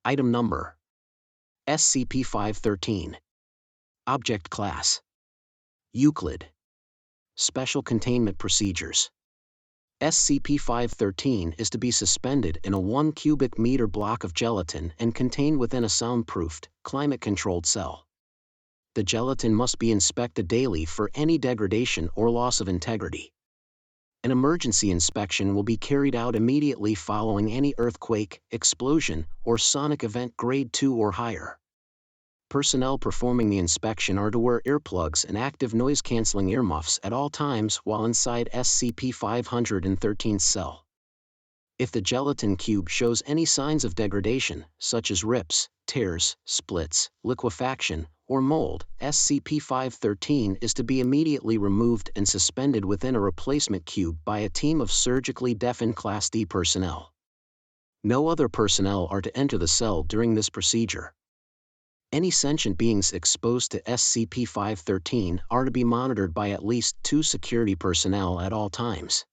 Item Number: SCP-513. Object Class: Euclid. Special Containment Procedures: SCP-513 is to be suspended in a 1 cubic meter block of gelatin and contained within a soundproofed, climate-controlled cell. The gelatin must be inspected daily for any degradation or loss of integrity. An emergency inspection will be carried out immediately following any earthquake, explosion, or sonic event grade 2 or higher. Personnel performing the inspection are to wear earplugs and active noise-canceling earmuffs at all times while inside SCP-513's cell. If the gelatin cube shows any signs of degradation, such as rips, tears, splits, liquefaction, or mold, SCP-513 is to be immediately removed and suspended within a replacement cube by a team of surgically deafened Class D personnel. No other personnel are to enter the cell during this procedure. Any sentient beings exposed to SCP-513 are to be monitored by at least 2 security personnel at all times.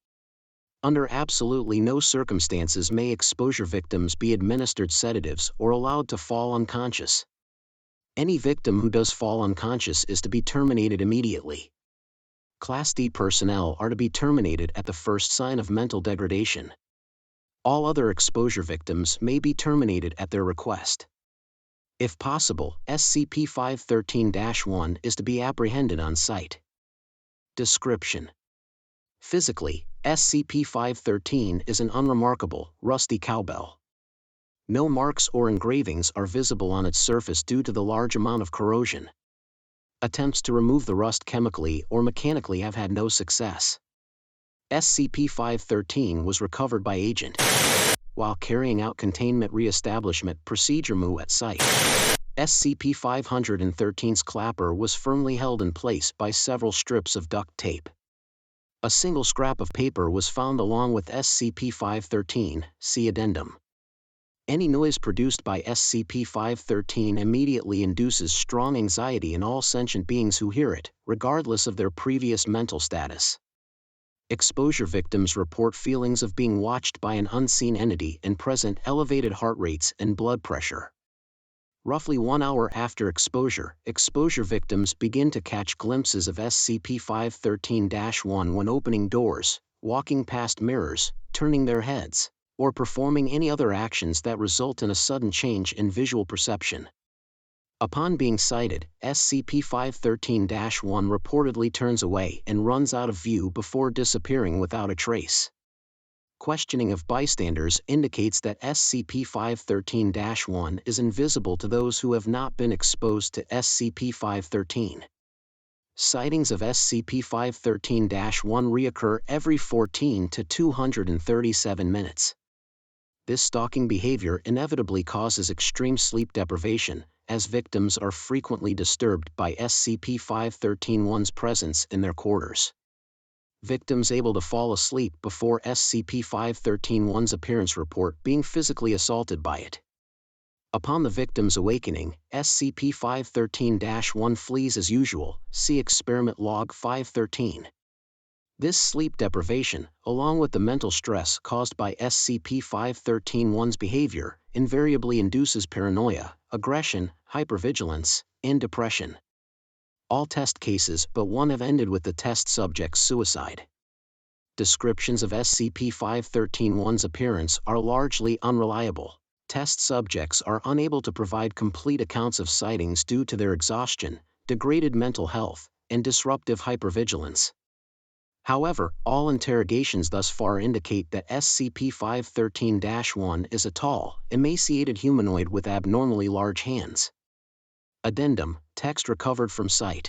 Under absolutely no circumstances may exposure victims be administered sedatives or allowed to fall unconscious. Any victim who does fall unconscious is to be terminated immediately. Class D personnel are to be terminated at the first sign of mental degradation. All other exposure victims may be terminated at their request. If possible, SCP-513-1 is to be apprehended on site. Description: Physically, SCP-513 is an unremarkable, rusty cowbell. No marks or engravings are visible on its surface due to the large amount of corrosion. Attempts to remove the rust chemically or mechanically have had no success. SCP-513 was recovered by Agent while carrying out Containment Re-establishment Procedure MU at site. SCP-513's clapper was firmly held in place by several strips of duct tape. A single scrap of paper was found along with SCP-513, see Addendum. Any noise produced by SCP-513 immediately induces strong anxiety in all sentient beings who hear it, regardless of their previous mental status. Exposure victims report feelings of being watched by an unseen entity and present elevated heart rates and blood pressure. Roughly 1 hour after exposure victims begin to catch glimpses of SCP-513-1 when opening doors, walking past mirrors, turning their heads, or performing any other actions that result in a sudden change in visual perception. Upon being sighted, SCP-513-1 reportedly turns away and runs out of view before disappearing without a trace. Questioning of bystanders indicates that SCP-513-1 is invisible to those who have not been exposed to SCP-513. Sightings of SCP-513-1 reoccur every 14 to 237 minutes. This stalking behavior inevitably causes extreme sleep deprivation, as victims are frequently disturbed by SCP-513-1's presence in their quarters. Victims able to fall asleep before SCP-513-1's appearance report being physically assaulted by it. Upon the victim's awakening, SCP-513-1 flees as usual, see Experiment Log 513. This sleep deprivation, along with the mental stress caused by SCP-513-1's behavior, invariably induces paranoia, aggression, hypervigilance, and depression. All test cases but one have ended with the test subject's suicide. Descriptions of SCP-513-1's appearance are largely unreliable. Test subjects are unable to provide complete accounts of sightings due to their exhaustion, degraded mental health, and disruptive hypervigilance. However, all interrogations thus far indicate that SCP-513-1 is a tall, emaciated humanoid with abnormally large hands. Addendum: text recovered from site.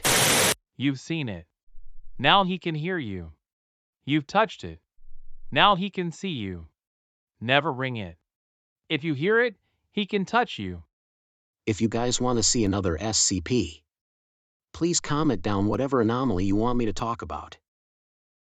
You've seen it. Now he can hear you. You've touched it. Now he can see you. Never ring it. If you hear it, he can touch you. If you guys want to see another SCP, please comment down whatever anomaly you want me to talk about.